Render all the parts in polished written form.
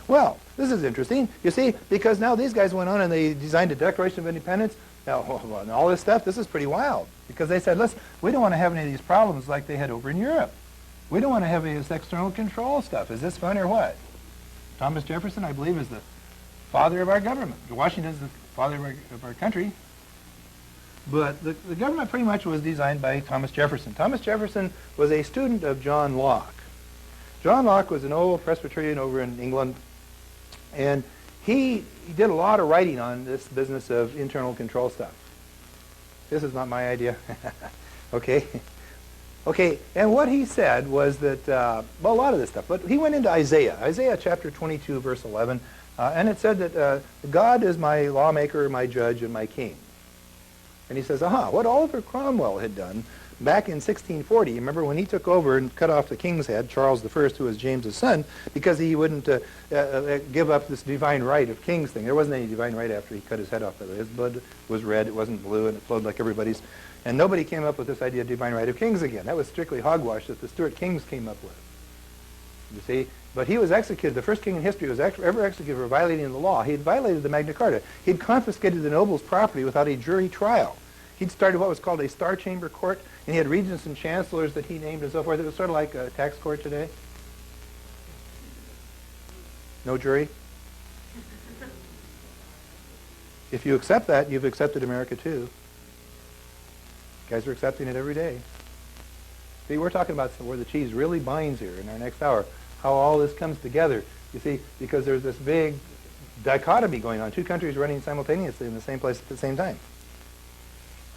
Well, this is interesting. You see, because now these guys went on and they designed a Declaration of Independence. Now, and all this stuff, this is pretty wild. Because they said, listen, we don't want to have any of these problems like they had over in Europe. We don't want to have any of this external control stuff. Is this fun or what? Thomas Jefferson, I believe, is the father of our government. Washington is the father of our country. But the government pretty much was designed by Thomas Jefferson. Thomas Jefferson was a student of John Locke. John Locke was an old Presbyterian over in England, and he did a lot of writing on this business of internal control stuff. This is not my idea. Okay. Okay, and what he said was that, well, a lot of this stuff, but he went into Isaiah chapter 22, verse 11, and it said that God is my lawmaker, my judge, and my king. And he says, what Oliver Cromwell had done back in 1640, remember when he took over and cut off the king's head, Charles I, who was James's son, because he wouldn't give up this divine right of kings thing. There wasn't any divine right after he cut his head off. His blood was red, it wasn't blue, and it flowed like everybody's. And nobody came up with this idea of divine right of kings again. That was strictly hogwash that the Stuart kings came up with. You see? But he was executed, the first king in history was ever executed for violating the law. He had violated the Magna Carta. He'd confiscated the noble's property without a jury trial. He'd started what was called a Star Chamber Court, and he had regents and chancellors that he named and so forth. It was sort of like a tax court today. No jury. If you accept that, you've accepted America too. You guys are accepting it every day. See, we're talking about where the cheese really binds here in our next hour, how all this comes together. You see, because there's this big dichotomy going on, two countries running simultaneously in the same place at the same time.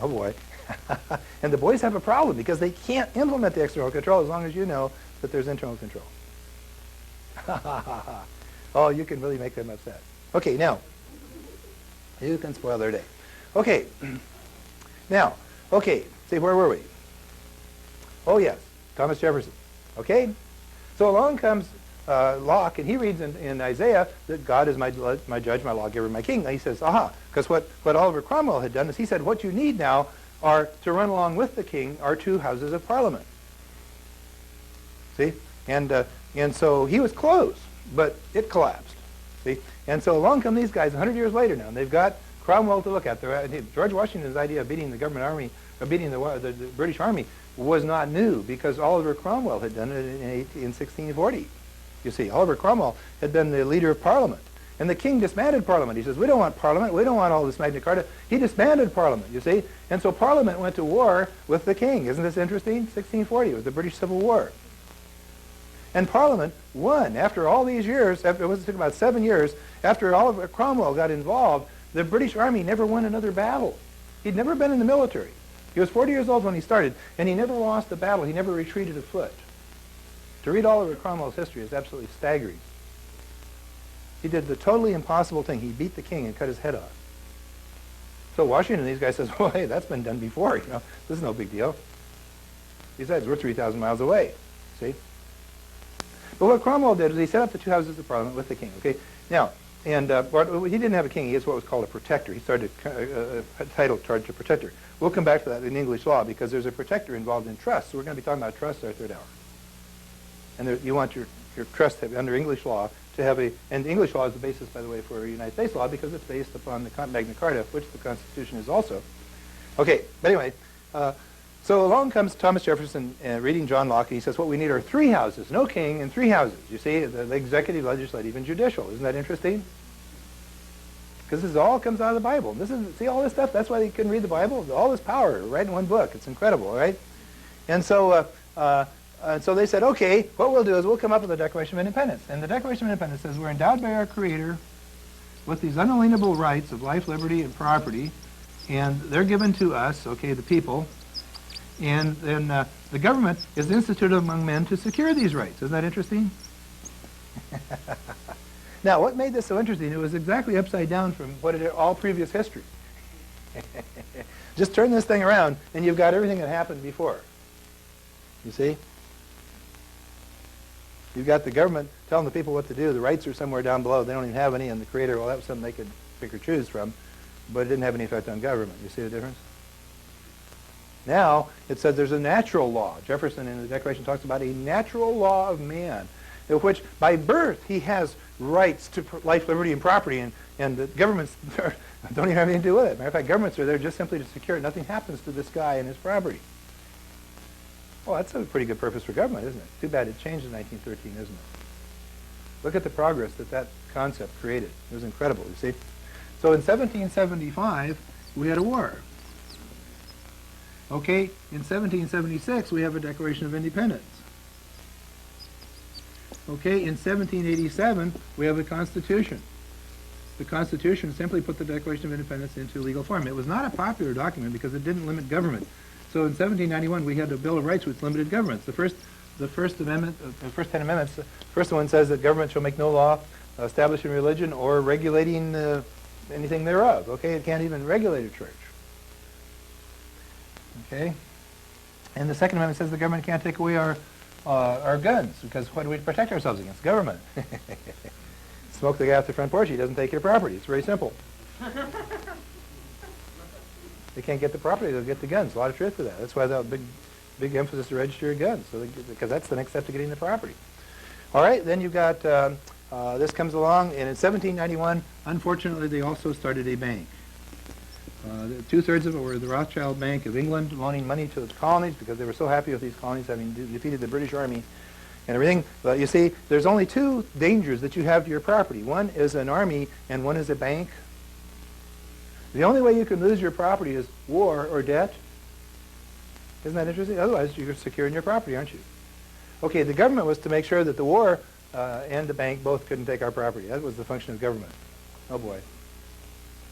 Oh boy. And the boys have a problem because they can't implement the external control as long as you know that there's internal control. Oh, you can really make them upset. Okay, now, you can spoil their day. Okay, now, okay, see, where were we? Oh yes, Thomas Jefferson. Okay, so along comes Locke, and he reads in Isaiah that God is my judge, my lawgiver, my king. And he says, because what Oliver Cromwell had done is he said, what you need now are to run along with the king are two houses of parliament. See, and so he was close, but it collapsed. See, and so along come these guys 100 years later now, and they've got Cromwell to look at. George Washington's idea of beating the government army, of beating the British army, was not new because Oliver Cromwell had done it in 1640. You see, Oliver Cromwell had been the leader of Parliament. And the king disbanded Parliament. He says, we don't want Parliament. We don't want all this Magna Carta. He disbanded Parliament, you see. And so Parliament went to war with the king. Isn't this interesting? 1640. It was the British Civil War. And Parliament won. After all these years, it took about 7 years, after Oliver Cromwell got involved, the British Army never won another battle. He'd never been in the military. He was 40 years old when he started, and he never lost a battle. He never retreated a foot. To read Oliver Cromwell's history is absolutely staggering. He did the totally impossible thing. He beat the king and cut his head off. So Washington, these guys says, well, hey, that's been done before. You know, this is no big deal. Besides, we're 3,000 miles away. See? But what Cromwell did is he set up the two houses of Parliament with the king. Okay. Now, and he didn't have a king. He has what was called a protector. He started a title charged to protector. We'll come back to that in English law because there's a protector involved in trust. So we're going to be talking about trust our third hour. And you want your trust under English law to have and English law is the basis, by the way, for United States law because it's based upon the Magna Carta, which the Constitution is also. Okay, but anyway, so along comes Thomas Jefferson reading John Locke, and he says what we need are three houses, no king and three houses. You see, the executive, legislative, and judicial. Isn't that interesting? Because this all comes out of the Bible. See all this stuff? That's why they couldn't read the Bible? All this power right in one book. It's incredible, right? And so they said, okay, what we'll do is we'll come up with a Declaration of Independence. And the Declaration of Independence says we're endowed by our Creator with these unalienable rights of life, liberty, and property, and they're given to us, okay, the people, and then the government is instituted among men to secure these rights. Isn't that interesting? Now, what made this so interesting, it was exactly upside down from all previous history. Just turn this thing around, and you've got everything that happened before. You see? You've got the government telling the people what to do. The rights are somewhere down below. They don't even have any, and the Creator, well, that was something they could pick or choose from, but it didn't have any effect on government. You see the difference? Now, it says there's a natural law. Jefferson in the Declaration talks about a natural law of man. which by birth he has rights to life, liberty, and property, and the governments don't even have anything to do with it. Matter of fact, governments are there just simply to secure it. Nothing happens to this guy and his property. Well, that's a pretty good purpose for government, isn't it? Too bad it changed in 1913, isn't it? Look at the progress that that concept created. It was incredible, you see. So in 1775, we had a war. Okay, in 1776, we have a Declaration of Independence. Okay, in 1787, we have a Constitution. The Constitution simply put the Declaration of Independence into legal form. It was not a popular document because it didn't limit government. So in 1791, we had the Bill of Rights, which limited governments. The first amendment, the first 10 amendments, the first one says that government shall make no law establishing religion or regulating anything thereof. Okay, it can't even regulate a church. Okay, and the Second Amendment says the government can't take away our guns, because what do we protect ourselves against? Government. Smoke the guy off the front porch, he doesn't take your property. It's very simple. They can't get the property, they'll get the guns. A lot of truth to that. That's why the big emphasis to register your guns, because that's the next step to getting the property. All right, then you've got, this comes along, and in 1791, unfortunately, they also started a bank. Two-thirds of it were the Rothschild Bank of England loaning money to the colonies because they were so happy with these colonies having defeated the British Army and everything. But you see, there's only two dangers that you have to your property. One is an army and one is a bank. The only way you can lose your property is war or debt. Isn't that interesting? Otherwise, you're securing your property, aren't you? Okay, the government was to make sure that the war and the bank both couldn't take our property. That was the function of government. Oh, boy.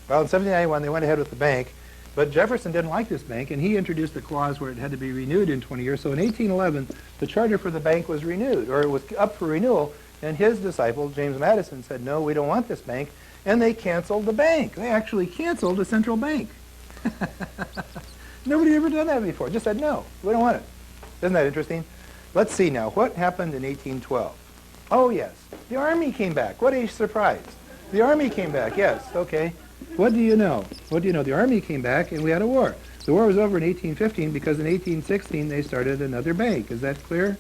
Well, in 1791, they went ahead with the bank, but Jefferson didn't like this bank, and he introduced a clause where it had to be renewed in 20 years. So in 1811, the charter for the bank was renewed, or it was up for renewal, and his disciple, James Madison, said, no, we don't want this bank, and they canceled the bank. They actually canceled a central bank. Nobody had ever done that before. Just said, no, we don't want it. Isn't that interesting? Let's see now. What happened in 1812? Oh, yes. The Army came back. What a surprise. The Army came back, yes. Okay. What do you know? What do you know? The Army came back and we had a war. The war was over in 1815 because in 1816 they started another bank. Is that clear?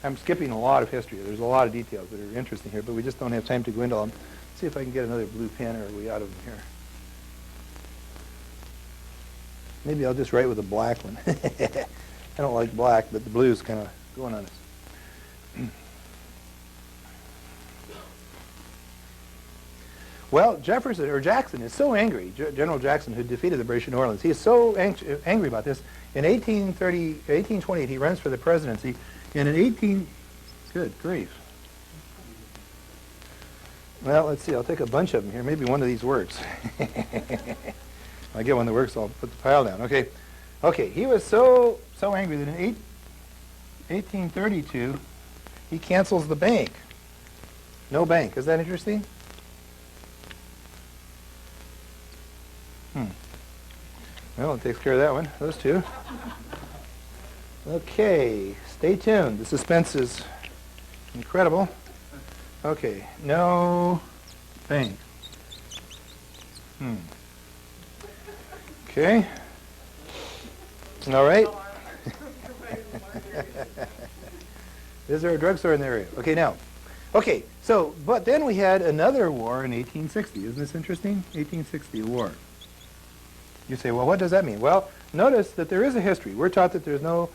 I'm skipping a lot of history. There's a lot of details that are interesting here, but we just don't have time to go into them. Let's see if I can get another blue pen, or are we out of them here? Maybe I'll just write with a black one. I don't like black, but the blue's kind of going on us. Well, Jackson is so angry, General Jackson, who defeated the British in New Orleans, he is so angry about this. In 1828, he runs for the presidency, and in good grief. Well, let's see, I'll take a bunch of them here. Maybe one of these works. If I get one that works, I'll put the pile down. Okay. Okay, he was so angry that in 1832, he cancels the bank. No bank. Is that interesting? Well, it takes care of that one, those two. Okay, stay tuned. The suspense is incredible. Okay, no bank. Okay. All right. Is there a drugstore in the area? Okay, now. Okay, so, but then we had another war in 1860. Isn't this interesting? 1860 war. You say, well, what does that mean? Well, notice that there is a history. We're taught that there's no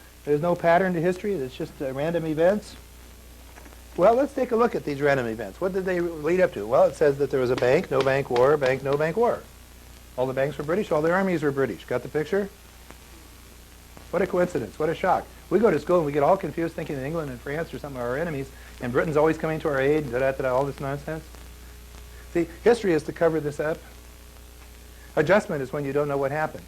pattern to history. It's just random events. Well, let's take a look at these random events. What did they lead up to? Well, it says that there was a bank, no bank war, bank, no bank war. All the banks were British, all the armies were British. Got the picture? What a coincidence. What a shock. We go to school and we get all confused thinking that England and France are some of our enemies, and Britain's always coming to our aid, all this nonsense. See, history is to cover this up. Adjustment is when you don't know what happened.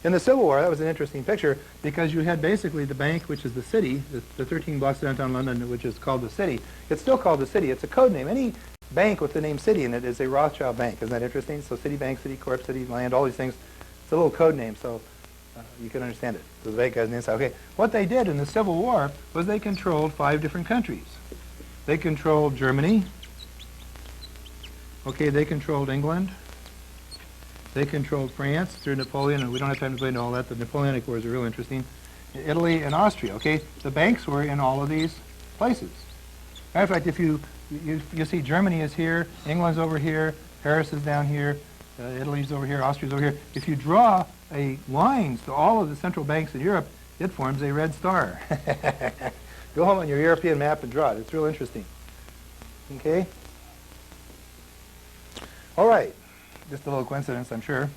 In the Civil War, that was an interesting picture because you had basically the bank, which is the city, the 13 blocks downtown London, which is called the city. It's still called the city. It's a code name. Any bank with the name city in it is a Rothschild bank. Isn't that interesting? So Citibank, Citicorp, City Land, all these things. It's a little code name, so you can understand it. So the bank has an inside. Okay, what they did in the Civil War was they controlled 5 different countries. They controlled Germany. Okay, they controlled England. They controlled France through Napoleon, and we don't have time to go into all that. The Napoleonic Wars are real interesting. Italy and Austria, okay? The banks were in all of these places. Matter of fact, if you see Germany is here, England's over here, Paris is down here, Italy's over here, Austria's over here. If you draw a lines to all of the central banks in Europe, it forms a red star. Go home on your European map and draw it. It's real interesting. Okay? All right. Just a little coincidence, I'm sure.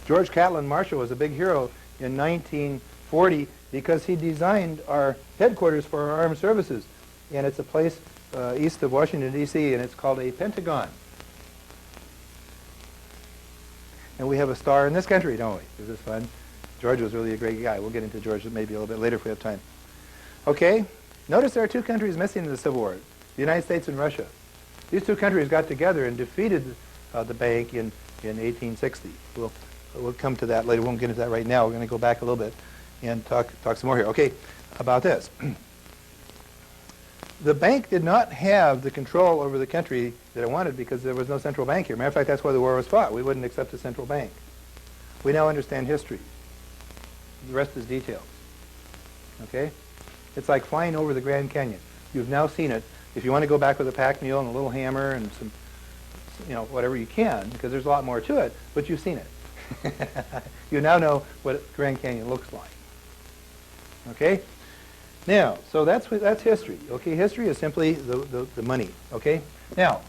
George Catlin Marshall was a big hero in 1940 because he designed our headquarters for our armed services. And it's a place east of Washington, D.C., and it's called a Pentagon. And we have a star in this country, don't we? Is this fun? George was really a great guy. We'll get into George maybe a little bit later if we have time. Okay, notice there are two countries missing in the Civil War, the United States and Russia. These two countries got together and defeated the bank in 1860. We'll come to that later. We won't get into that right now. We're going to go back a little bit and talk some more here. Okay, about this. The bank did not have the control over the country that it wanted because there was no central bank here. Matter of fact, that's why the war was fought. We wouldn't accept a central bank. We now understand history. The rest is details. Okay? It's like flying over the Grand Canyon. You've now seen it. If you want to go back with a pack mule and a little hammer and some, whatever you can, because there's a lot more to it, but you've seen it. You now know what Grand Canyon looks like. Okay? Now, so that's history. Okay, history is simply the money. Okay? Now,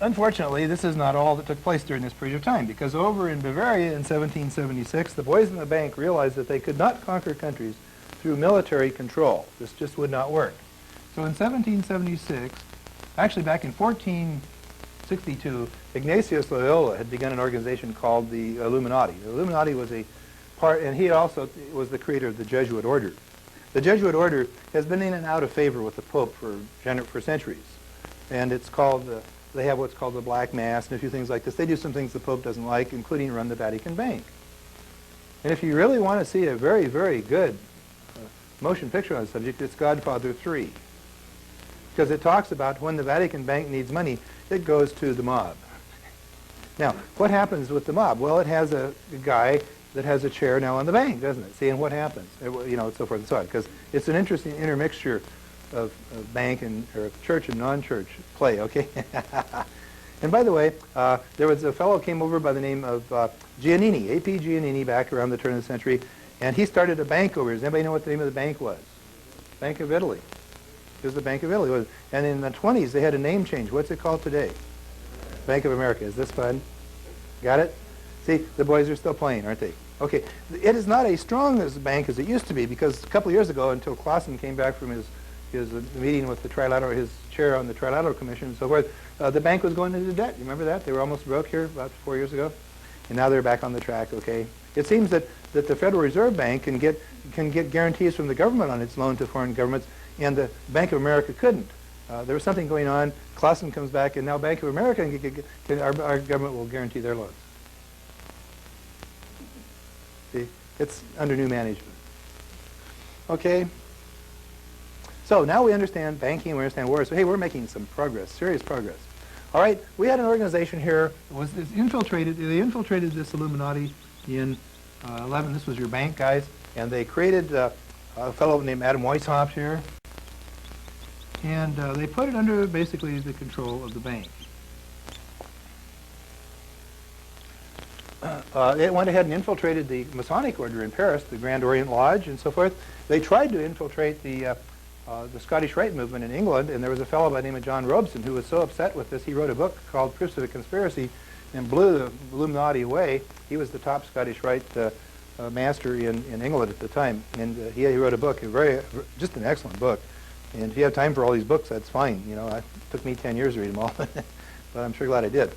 unfortunately, this is not all that took place during this period of time, because over in Bavaria in 1776, the boys in the bank realized that they could not conquer countries through military control. This just would not work. So in 1776, actually back in 1462, Ignatius Loyola had begun an organization called the Illuminati. The Illuminati was a part, and he also was the creator of the Jesuit order. The Jesuit order has been in and out of favor with the Pope for centuries. And it's called, they have what's called the Black Mass and a few things like this. They do some things the Pope doesn't like, including run the Vatican Bank. And if you really want to see a very, very good motion picture on the subject, it's Godfather 3. Because it talks about when the Vatican Bank needs money, it goes to the mob. Now, what happens with the mob? Well, it has a guy that has a chair now on the bank, doesn't it? See, and what happens? So forth and so on. Because it's an interesting intermixture of bank and or church and non-church play. Okay. And by the way, there was a fellow came over by the name of Giannini, A.P. Giannini, back around the turn of the century, and he started a bank over here. Does anybody know what the name of the bank was? Bank of Italy. It was the Bank of Italy. And in the 20s, they had a name change. What's it called today? Bank of America. Is this fun? Got it? See, the boys are still playing, aren't they? Okay. It is not as strong as a bank as it used to be, because a couple of years ago, until Clausen came back from his meeting with the Trilateral, his chair on the Trilateral Commission and so forth, the bank was going into debt. You remember that? They were almost broke here about 4 years ago. And now they're back on the track, okay? It seems that the Federal Reserve Bank can get guarantees from the government on its loan to foreign governments, and the Bank of America couldn't. There was something going on. Clausen comes back, and now Bank of America, our government will guarantee their loans. See? It's under new management. Okay? So now we understand banking, we understand wars. So hey, we're making some progress, serious progress. All right, we had an organization here. They infiltrated this Illuminati in 11. This was your bank guys, and they created a fellow named Adam Weishaupt here, and they put it under basically the control of the bank. They went ahead and infiltrated the Masonic order in Paris, the Grand Orient Lodge, and so forth. They tried to infiltrate the Scottish Rite movement in England, and there was a fellow by the name of John Robeson who was so upset with this, he wrote a book called Proofs of a Conspiracy and blew the Illuminati away. He was the top Scottish Rite master in England at the time, and he wrote a book, just an excellent book. And if you have time for all these books, that's fine. It took me 10 years to read them all, but I'm sure glad I did.